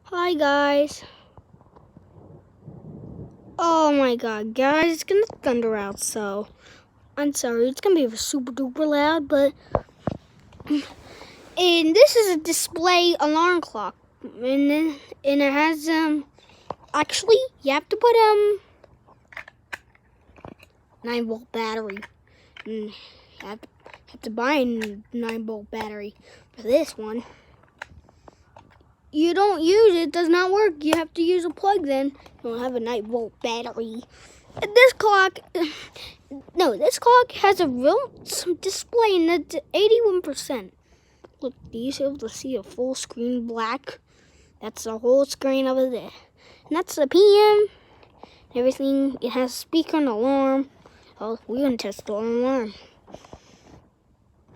Hi guys. Oh my god, guys, it's gonna thunder out, so I'm sorry, it's gonna be super duper loud, but and this is a display alarm clock. And it has actually you have to put 9-volt battery. And you have to buy a 9-volt battery for this one. You don't use it, does not work. You have to use a plug then. You don't have a 9-volt battery. And this clock has a real display and it's 81%. Look, do you able to see a full screen black? That's the whole screen over there. And that's the PM. Everything, it has a speaker and alarm. Oh, we're gonna test the alarm.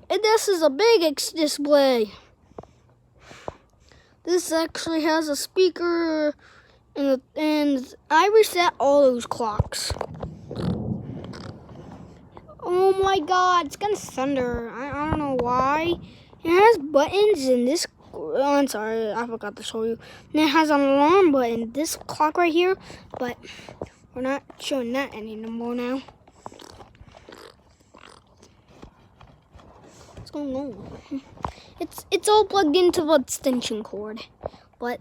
And this is a big display. This actually has a speaker, and I reset all those clocks. Oh my god, it's gonna thunder. I don't know why. It has buttons in this. Oh, I'm sorry, I forgot to show you. And it has an alarm button. This clock right here, but we're not showing that anymore now. What's going on? It's all plugged into the extension cord, but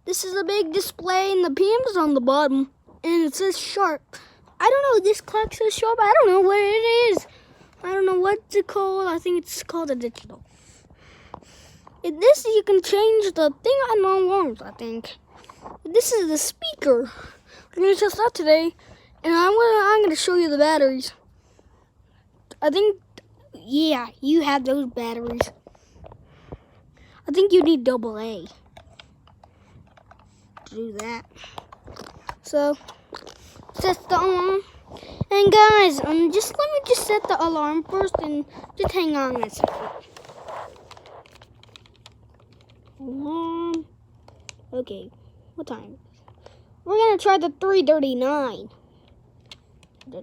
this is a big display and the PM's on the bottom and it says sharp. I don't know, this clock says sharp. I don't know what it is. I don't know what's it called. I think it's called a digital. In this you can change the thing on alarms, I think. This is the speaker. We're gonna test that today, and I'm gonna show you the batteries. I think, yeah, you have those batteries. I think you need AA to do that. So, set the alarm. And guys, let me just set the alarm first and just hang on a second. Alarm. Okay, what time? We're gonna try the 3:39. I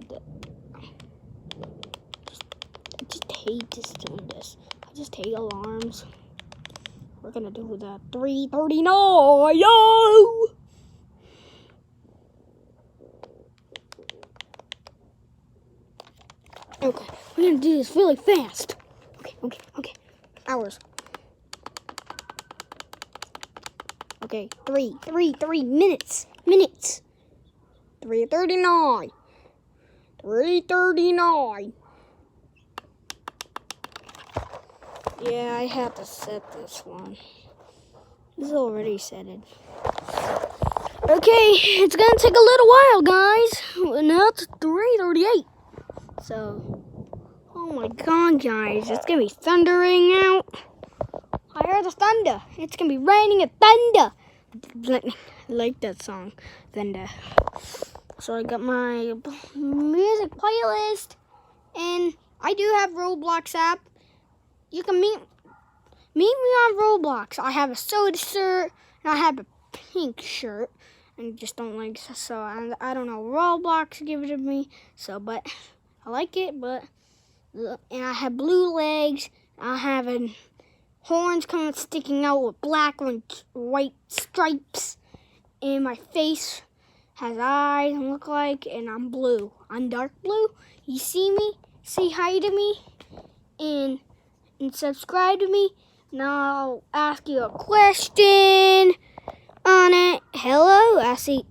just hate just doing this. I just hate alarms. We're gonna do the 3:39, yo! Okay, we're gonna do this really fast. Okay. Hours. Okay, 3 minutes. 3:39. 3:39. Yeah, I have to set this one. This is already set it. Okay, it's gonna take a little while, guys. Now it's 3:38. So, oh my god, guys, it's gonna be thundering out. I heard the thunder. It's gonna be raining and thunder. Like that song, Thunder. So I got my music playlist, and I do have Roblox app. You can meet me on Roblox. I have a soda shirt, and I have a pink shirt, and just don't like, so I don't know, Roblox give it to me, so, but I like it, but, and I have blue legs, I have horns coming sticking out with black and white stripes, and my face has eyes and look like, and I'm blue. I'm dark blue. You see me? Say hi to me, and subscribe to me. Now I'll ask you a question on it. Hello, I see.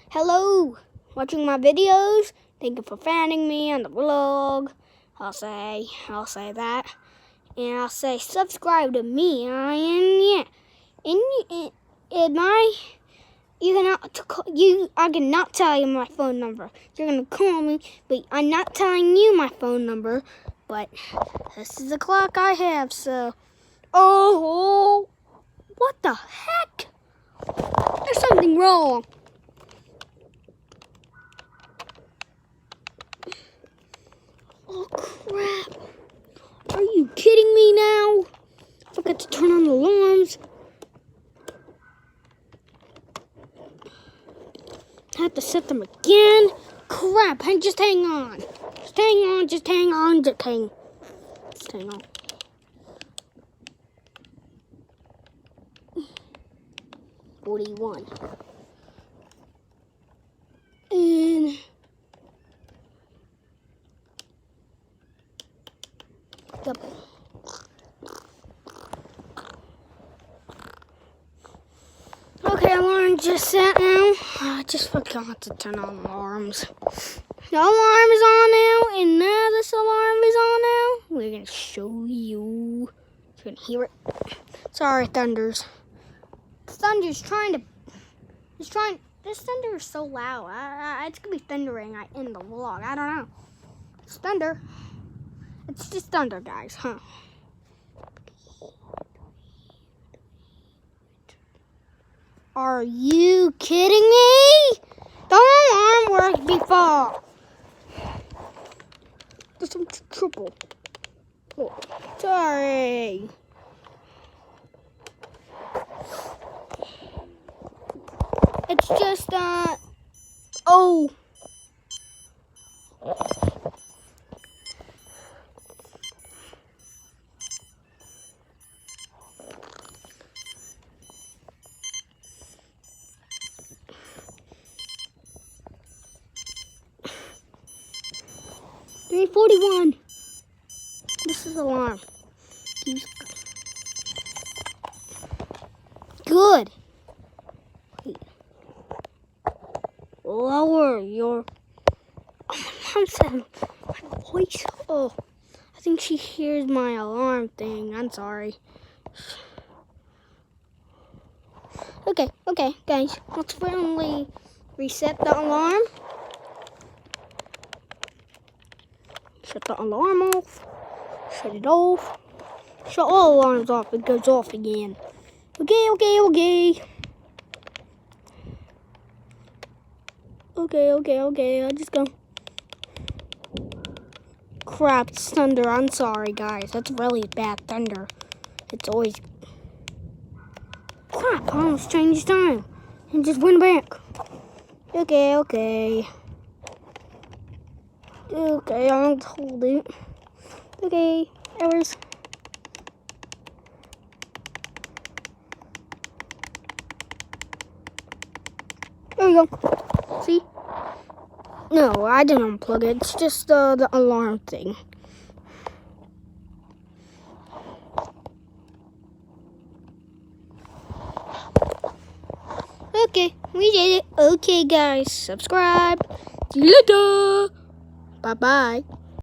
Hello, watching my videos. Thank you for finding me on the vlog. I'll say that, and I'll say subscribe to me. I cannot tell you my phone number. You're gonna call me, but I'm not telling you my phone number. But this is the clock I have, so. Oh, what the heck? There's something wrong. Oh, crap. Are you kidding me now? I forgot to turn on the alarms. I have to set them again. Crap, just hang on. Just hang on. 41. And double. Okay, alarm just set now. I just forgot to turn on alarms. The alarm is on now, and now this alarm is on now. We're gonna show you. You're gonna hear it. Sorry, thunders. Thunder's trying to. It's trying. This thunder is so loud. It's gonna be thundering in the vlog. I don't know. It's thunder. It's just thunder, guys, huh? Are you kidding me? The alarm worked before. There's some trouble. Oh, sorry. It's just, oh. $3:41. This is alarm. Good. Wait. Lower your. Oh, my mom said my voice. Oh, I think she hears my alarm thing. I'm sorry. Okay, guys. Let's finally reset the alarm. Shut the alarm off. Shut it off. Shut all alarms off. It goes off again. Okay. Okay. I'll just go. Crap, it's thunder. I'm sorry, guys. That's really bad thunder. It's always. Crap, I almost changed time. And just went back. Okay. I'll hold it. Okay, errors. There you go. See? No, I didn't unplug it. It's just the alarm thing. Okay, we did it. Okay, guys, subscribe. See you later. Bye-bye.